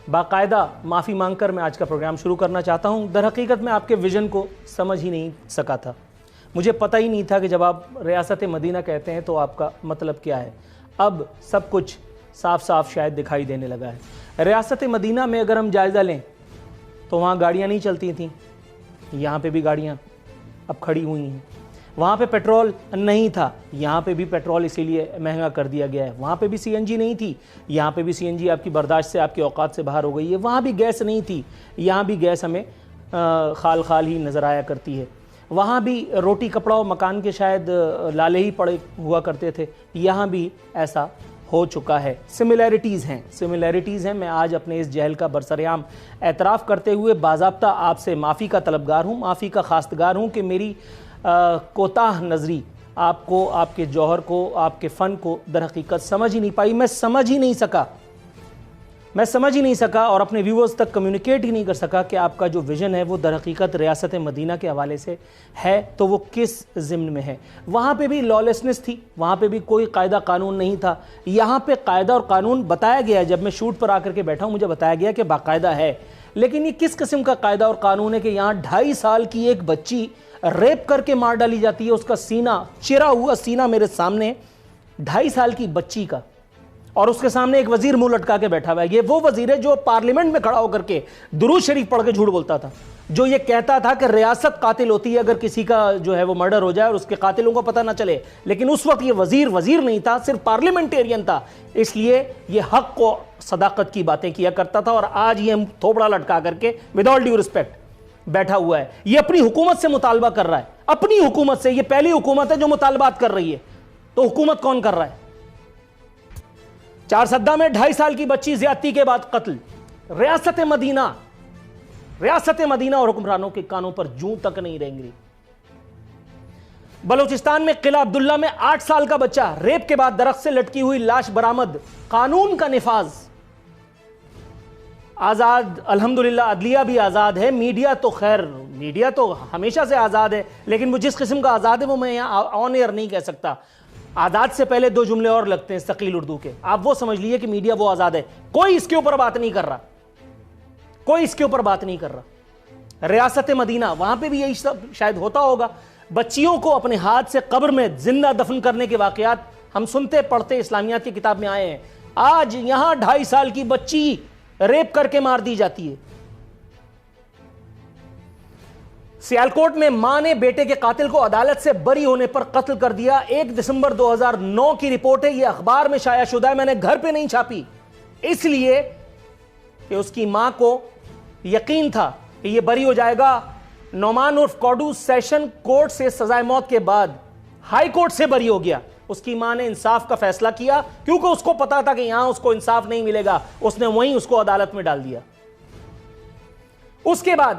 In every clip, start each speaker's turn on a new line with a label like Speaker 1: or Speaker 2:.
Speaker 1: باقاعدہ معافی مانگ کر میں آج کا پروگرام شروع کرنا چاہتا ہوں۔ در حقیقت میں آپ کے ویژن کو سمجھ ہی نہیں سکا تھا، مجھے پتہ ہی نہیں تھا کہ جب آپ ریاست مدینہ کہتے ہیں تو آپ کا مطلب کیا ہے۔ اب سب کچھ صاف صاف شاید دکھائی دینے لگا ہے۔ ریاست مدینہ میں اگر ہم جائزہ لیں تو وہاں گاڑیاں نہیں چلتی تھیں، یہاں پہ بھی گاڑیاں اب کھڑی ہوئی ہیں۔ وہاں پہ پیٹرول نہیں تھا، یہاں پہ بھی پیٹرول اسی لیے مہنگا کر دیا گیا ہے۔ وہاں پہ بھی سی این جی نہیں تھی، یہاں پہ بھی سی این جی آپ کی برداشت سے، آپ کی اوقات سے باہر ہو گئی ہے۔ وہاں بھی گیس نہیں تھی، یہاں بھی گیس ہمیں خال خال ہی نظر آیا کرتی ہے۔ وہاں بھی روٹی کپڑا و مکان کے شاید لالے ہی پڑے ہوا کرتے تھے، یہاں بھی ایسا ہو چکا ہے۔ سملیرٹیز ہیں۔ میں آج اپنے اس جہل کا برسریام اعتراف کرتے ہوئے باضابطہ آپ سے معافی کا طلبگار ہوں، معافی کا خواستگار ہوں کہ میری کوتاہ نظری آپ کو، آپ کے جوہر کو، آپ کے فن کو در حقیقت سمجھ ہی نہیں پائی۔ میں سمجھ ہی نہیں سکا اور اپنے ویورز تک کمیونیکیٹ ہی نہیں کر سکا کہ آپ کا جو ویژن ہے وہ در حقیقت ریاست مدینہ کے حوالے سے ہے تو وہ کس ضمن میں ہے۔ وہاں پہ بھی لالیسنس تھی، وہاں پہ بھی کوئی قاعدہ قانون نہیں تھا۔ یہاں پہ قاعدہ اور قانون بتایا گیا ہے، جب میں شوٹ پر آ کر کے بیٹھا ہوں مجھے بتایا گیا کہ باقاعدہ ہے، لیکن یہ کس قسم کا قاعدہ اور قانون ہے کہ یہاں 2.5 سال کی ایک بچی ریپ کر کے مار ڈالی جاتی ہے، اس کا سینہ، چرا ہوا سینہ میرے سامنے، 2.5 سال کی بچی کا، اور اس کے سامنے ایک وزیر منہ لٹکا کے بیٹھا ہوا ہے۔ یہ وہ وزیر ہے جو پارلیمنٹ میں کھڑا ہو کر کے درود شریف پڑھ کے جھوٹ بولتا تھا، جو یہ کہتا تھا کہ ریاست قاتل ہوتی ہے اگر کسی کا جو ہے وہ مرڈر ہو جائے اور اس کے قاتلوں کو پتہ نہ چلے، لیکن اس وقت یہ وزیر نہیں تھا، صرف پارلیمنٹیرین تھا، اس لیے یہ حق و صداقت کی باتیں کیا کرتا تھا۔ اور آج یہ تھوبڑا لٹکا کر کے ود آل ڈیو رسپیکٹ بیٹھا ہوا ہے، یہ اپنی حکومت سے مطالبہ کر رہا ہے، اپنی حکومت سے۔ یہ پہلی حکومت ہے جو مطالبات کر رہی ہے، تو حکومت کون کر رہا ہے؟ 4 سدہ میں 2.5 سال کی بچی زیادتی کے بعد قتل۔ ریاست مدینہ اور حکمرانوں کے کانوں پر جوں تک نہیں رینگ رہی۔ بلوچستان میں قلعہ عبداللہ میں 8 سال کا بچہ ریپ کے بعد درخت سے لٹکی ہوئی لاش برآمد، قانون کا نفاذ۔ آزاد الحمدللہ عدلیہ بھی آزاد ہے، میڈیا تو خیر میڈیا تو ہمیشہ سے آزاد ہے، لیکن وہ جس قسم کا آزاد ہے وہ میں یہاں آن ایئر نہیں کہہ سکتا۔ آزاد سے پہلے 2 جملے اور لگتے ہیں ثقیل اردو کے، آپ وہ سمجھ لیے کہ میڈیا وہ آزاد ہے۔ کوئی اس کے اوپر بات نہیں کر رہا، ریاست مدینہ وہاں پہ بھی یہی سب شاید ہوتا ہوگا۔ بچیوں کو اپنے ہاتھ سے قبر میں زندہ دفن کرنے کے واقعات ہم سنتے پڑھتے اسلامیات کی کتاب میں آئے ہیں۔ آج یہاں 2.5 سال کی بچی ریپ کر کے مار دی جاتی ہے۔ سیالکوٹ میں ماں نے بیٹے کے قاتل کو عدالت سے بری ہونے پر قتل کر دیا۔ 1 دسمبر 2009 کی رپورٹ ہے، یہ اخبار میں شائع شدہ ہے، میں نے گھر پہ نہیں چھاپی، اس لیے کہ اس کی ماں کو یقین تھا کہ یہ بری ہو جائے گا۔ نعمان عرف کوڈو سیشن کورٹ سے سزائے موت کے بعد ہائی کورٹ سے بری ہو گیا۔ اس کی ماں نے انصاف کا فیصلہ کیا کیونکہ اس کو پتا تھا کہ یہاں اس کو انصاف نہیں ملے گا، اس نے وہیں اس کو عدالت میں ڈال دیا۔ اس کے بعد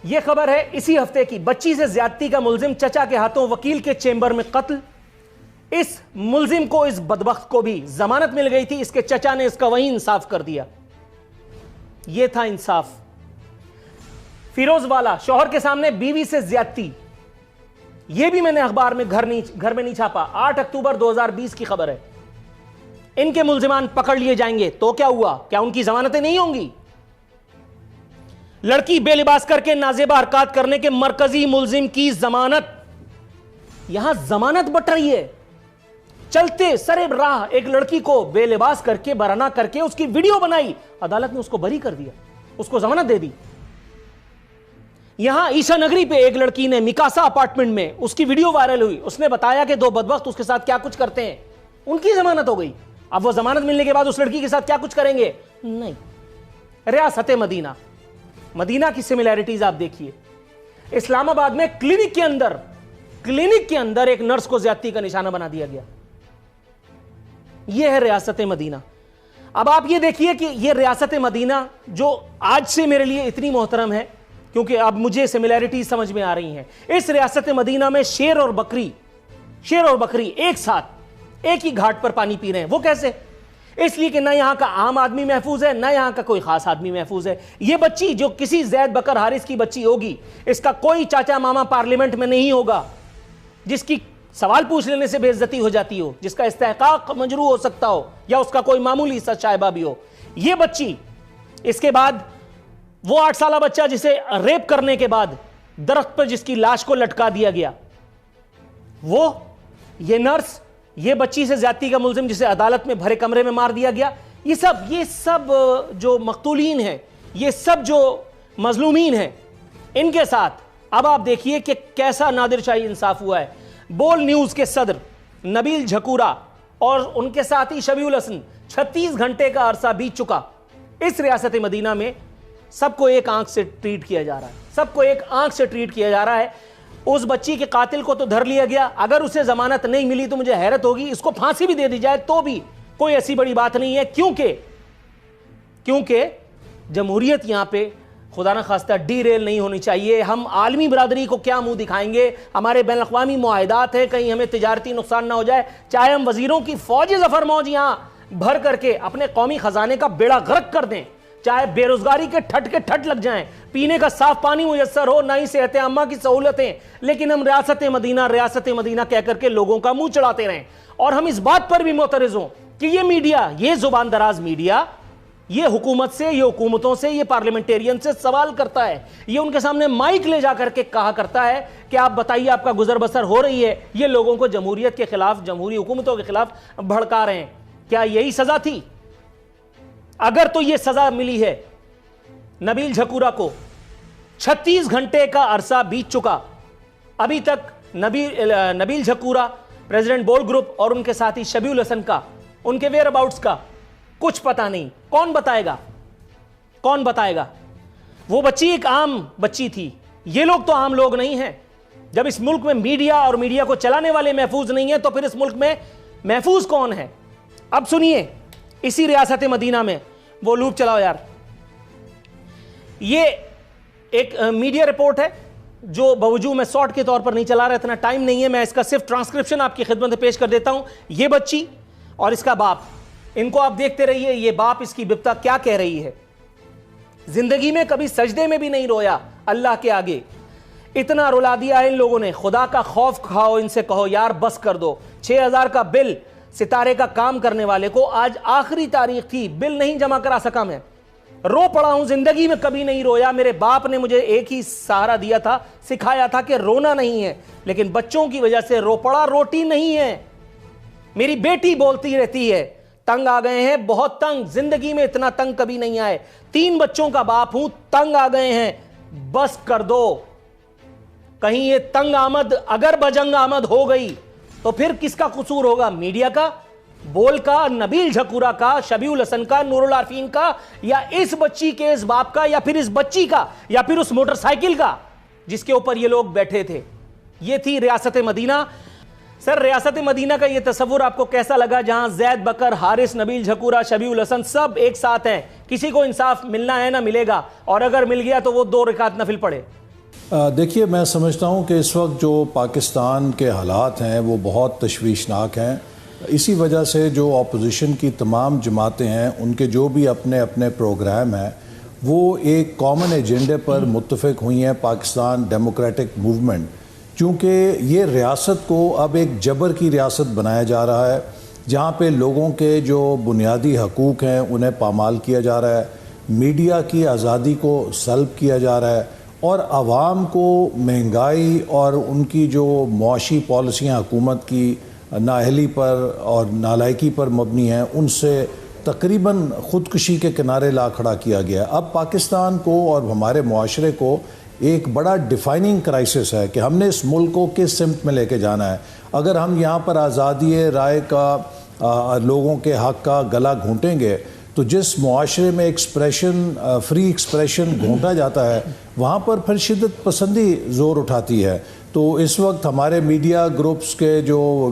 Speaker 1: یہ خبر ہے اسی ہفتے کی، بچی سے زیادتی کا ملزم چچا کے ہاتھوں وکیل کے چیمبر میں قتل۔ اس ملزم کو، اس بدبخت کو بھی ضمانت مل گئی تھی، اس کے چچا نے اس کا وہیں انصاف کر دیا۔ یہ تھا انصاف۔ فیروز والا شوہر کے سامنے بیوی سے زیادتی، یہ بھی میں نے اخبار میں گھر میں نہیں چھاپا، 8 اکتوبر 2020 کی خبر ہے۔ ان کے ملزمان پکڑ لیے جائیں گے تو کیا ہوا؟ کیا ان کی ضمانتیں نہیں ہوں گی؟ لڑکی بے لباس کر کے نازیبہ حرکات کرنے کے مرکزی ملزم کی ضمانت، یہاں ضمانت بٹ رہی ہے۔ چلتے سرے راہ ایک لڑکی کو بے لباس کر کے، برہنہ کر کے اس کی ویڈیو بنائی، عدالت نے اس کو بری کر دیا، اس کو ضمانت دے دی۔ یہاں عیسیٰ نگری پہ ایک لڑکی نے میکاسا اپارٹمنٹ میں اس کی ویڈیو وائرل ہوئی، اس نے بتایا کہ 2 بدبخت اس کے ساتھ کیا کچھ کرتے ہیں، ان کی ضمانت ہو گئی۔ اب وہ ضمانت ملنے کے بعد اس لڑکی کے ساتھ کیا کچھ کریں گے؟ نہیں۔ ریاست مدینہ کی سملیرٹیز آپ دیکھیے۔ اسلام آباد میں کلینک کے اندر ایک نرس کو زیادتی کا نشانہ بنا دیا گیا۔ یہ ہے ریاست مدینہ۔ اب آپ یہ دیکھیے کہ یہ ریاست مدینہ جو آج سے میرے لیے اتنی محترم ہے کیونکہ اب مجھے سملیرٹیز سمجھ میں آ رہی ہیں۔ اس ریاست مدینہ میں شیر اور بکری ایک ساتھ ایک ہی گھاٹ پر پانی پی رہے ہیں۔ وہ کیسے؟ اس لیے کہ نہ یہاں کا عام آدمی محفوظ ہے، نہ یہاں کا کوئی خاص آدمی محفوظ ہے۔ یہ بچی جو کسی زید بکر حارث کی بچی ہوگی، اس کا کوئی چاچا ماما پارلیمنٹ میں نہیں ہوگا جس کی سوال پوچھ لینے سے بے عزتی ہو جاتی ہو، جس کا استحقاق مجروح ہو سکتا ہو، یا اس کا کوئی معمولی سا شائبہ بھی ہو۔ یہ بچی اس کے بعد وہ 8 سالہ بچہ جسے ریپ کرنے کے بعد درخت پر جس کی لاش کو لٹکا دیا گیا، وہ یہ نرس، یہ بچی سے زیادتی کا ملزم جسے عدالت میں بھرے کمرے میں مار دیا گیا، یہ سب جو مقتولین ہیں، یہ سب جو مظلومین ہیں، ان کے ساتھ اب آپ دیکھیے کہ کیسا نادر شاہی انصاف ہوا ہے۔ بول نیوز کے صدر نبیل جھکورا اور ان کے ساتھی شبیہ الحسن 36 گھنٹے کا عرصہ بیت چکا۔ اس ریاست مدینہ میں سب کو ایک آنکھ سے ٹریٹ کیا جا رہا ہے، سب کو ایک آنکھ سے ٹریٹ کیا جا رہا ہے۔ اس بچی کے قاتل کو تو دھر لیا گیا، اگر اسے ضمانت نہیں ملی تو مجھے حیرت ہوگی، اس کو پھانسی بھی دے دی جائے تو بھی کوئی ایسی بڑی بات نہیں ہے، کیونکہ جمہوریت یہاں پہ خدا نہ خواستہ ڈی ریل نہیں ہونی چاہیے۔ ہم عالمی برادری کو کیا منہ دکھائیں گے؟ ہمارے بین الاقوامی معاہدات ہیں، کہیں ہمیں تجارتی نقصان نہ ہو جائے، چاہے ہم وزیروں کی فوج ظفر موج یہاں بھر کر کے اپنے قومی خزانے کا بیڑا غرق کر دیں، چاہے بے روزگاری کے ٹھٹ لگ جائیں، پینے کا صاف پانی میسر ہو، نہ ہی صحت عامہ کی سہولتیں، لیکن ہم ریاست مدینہ کہہ کر کے لوگوں کا منہ چڑھاتے رہیں۔ اور ہم اس بات پر بھی معترض ہوں کہ یہ میڈیا، یہ زبان دراز میڈیا، یہ حکومت سے، یہ حکومتوں سے، یہ پارلیمنٹیرین سے سوال کرتا ہے، یہ ان کے سامنے مائک لے جا کر کے کہا کرتا ہے کہ آپ بتائیے آپ کا گزر بسر ہو رہی ہے، یہ لوگوں کو جمہوریت کے خلاف، جمہوری حکومتوں کے خلاف بھڑکا رہے ہیں۔ کیا یہی سزا تھی؟ اگر تو یہ سزا ملی ہے نبیل جھکورا کو، 36 گھنٹے کا عرصہ بیت چکا، ابھی تک نبیل جھکورا، پریزیڈنٹ بول گروپ اور ان کے ساتھی شبیہ الحسن کا، ان کے ویئر اباؤٹس کا کچھ پتہ نہیں۔ کون بتائے گا؟ وہ بچی ایک عام بچی تھی، یہ لوگ تو عام لوگ نہیں ہیں۔ جب اس ملک میں میڈیا اور میڈیا کو چلانے والے محفوظ نہیں ہیں تو پھر اس ملک میں محفوظ کون ہے؟ اب سنیے، اسی ریاست مدینہ میں وہ لوپ چلاؤ یار، یہ ایک میڈیا رپورٹ ہے جو باوجود میں سارٹ کے طور پر نہیں چلا رہا، اتنا ٹائم نہیں ہے، میں اس کا صرف ٹرانسکرپشن آپ کی خدمت میں پیش کر دیتا ہوں۔ یہ بچی اور اس کا باپ، ان کو آپ دیکھتے رہیے، یہ باپ اس کی بپتا کیا کہہ رہی ہے۔ زندگی میں کبھی سجدے میں بھی نہیں رویا اللہ کے آگے، اتنا رلا دیا ہے ان لوگوں نے، خدا کا خوف کھاؤ، ان سے کہو یار بس کر دو۔ 6000 کا بل ستارے کا کام کرنے والے کو، آج آخری تاریخ تھی، بل نہیں جمع کرا سکا، میں رو پڑا ہوں، زندگی میں کبھی نہیں رویا، میرے باپ نے مجھے ایک ہی سہارا دیا تھا، سکھایا تھا کہ رونا نہیں ہے، لیکن بچوں کی وجہ سے رو پڑا، روٹی نہیں ہے۔ میری بیٹی بولتی رہتی ہے تنگ آ گئے ہیں، بہت تنگ، زندگی میں اتنا تنگ کبھی نہیں آئے، 3 بچوں کا باپ ہوں، تنگ آ گئے ہیں، بس کر دو۔ کہیں یہ تنگ آمد اگر بجنگ آمد ہو گئی تو پھر کس کا قصور ہوگا؟ میڈیا کا، بول کا، نبیل جھکورا کا، شبیہ الحسن کا، نور العارفین کا، یا اس بچی کے اس باپ کا، یا پھر اس بچی کا، یا پھر اس موٹر سائیکل کا جس کے اوپر یہ لوگ بیٹھے تھے؟ یہ تھی ریاست مدینہ۔ سر، ریاست مدینہ کا یہ تصور آپ کو کیسا لگا، جہاں زید بکر، حارث، نبیل جھکورا، شبیہ الحسن سب ایک ساتھ ہیں، کسی کو انصاف ملنا ہے نہ ملے گا، اور اگر مل گیا تو وہ 2 رکعت نفل پڑھے؟
Speaker 2: دیکھیے، میں سمجھتا ہوں کہ اس وقت جو پاکستان کے حالات ہیں وہ بہت تشویشناک ہیں۔ اسی وجہ سے جو اپوزیشن کی تمام جماعتیں ہیں، ان کے جو بھی اپنے اپنے پروگرام ہیں، وہ ایک کامن ایجنڈے پر متفق ہوئی ہیں، پاکستان ڈیموکریٹک موومنٹ، چونکہ یہ ریاست کو اب ایک جبر کی ریاست بنایا جا رہا ہے، جہاں پہ لوگوں کے جو بنیادی حقوق ہیں انہیں پامال کیا جا رہا ہے، میڈیا کی آزادی کو سلب کیا جا رہا ہے، اور عوام کو مہنگائی اور ان کی جو معاشی پالیسیاں حکومت کی نااہلی پر اور نالائکی پر مبنی ہیں، ان سے تقریباً خودکشی کے کنارے لا کھڑا کیا گیا۔ اب پاکستان کو اور ہمارے معاشرے کو ایک بڑا ڈیفائننگ کرائسس ہے کہ ہم نے اس ملک کو کس سمت میں لے کے جانا ہے۔ اگر ہم یہاں پر آزادی رائے کا، لوگوں کے حق کا گلا گھونٹیں گے تو جس معاشرے میں فری ایکسپریشن گھونٹا جاتا ہے، وہاں پر پھر شدت پسندی زور اٹھاتی ہے۔ تو اس وقت ہمارے میڈیا گروپس کے جو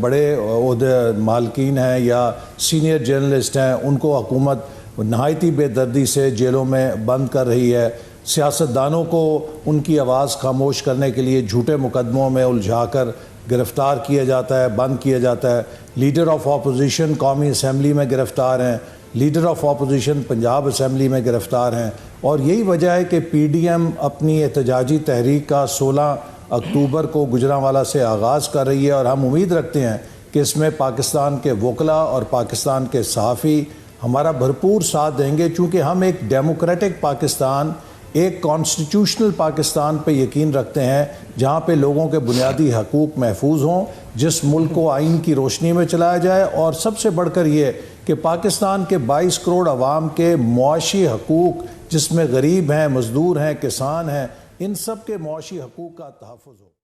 Speaker 2: بڑے عہدے مالکین ہیں یا سینئر جرنلسٹ ہیں، ان کو حکومت نہایتی بے دردی سے جیلوں میں بند کر رہی ہے۔ سیاستدانوں کو ان کی آواز خاموش کرنے کے لیے جھوٹے مقدموں میں الجھا کر گرفتار کیا جاتا ہے، بند کیا جاتا ہے۔ لیڈر آف اپوزیشن قومی اسمبلی میں گرفتار ہیں، leader of opposition Punjab assembly میں گرفتار ہیں، اور یہی وجہ ہے کہ پی ڈی ایم اپنی احتجاجی تحریک کا 16 اکتوبر کو گجرانوالہ سے آغاز کر رہی ہے، اور ہم امید رکھتے ہیں کہ اس میں پاکستان کے وکلاء اور پاکستان کے صحافی ہمارا بھرپور ساتھ دیں گے، چونکہ ہم ایک ڈیموکریٹک پاکستان، ایک کانسٹیٹیوشنل پاکستان پہ یقین رکھتے ہیں، جہاں پہ لوگوں کے بنیادی حقوق محفوظ ہوں، جس ملک کو آئین کی روشنی میں چلایا جائے، اور سب سے بڑھ کر یہ کہ پاکستان کے 22 کروڑ عوام کے معاشی حقوق، جس میں غریب ہیں، مزدور ہیں، کسان ہیں، ان سب کے معاشی حقوق کا تحفظ ہو۔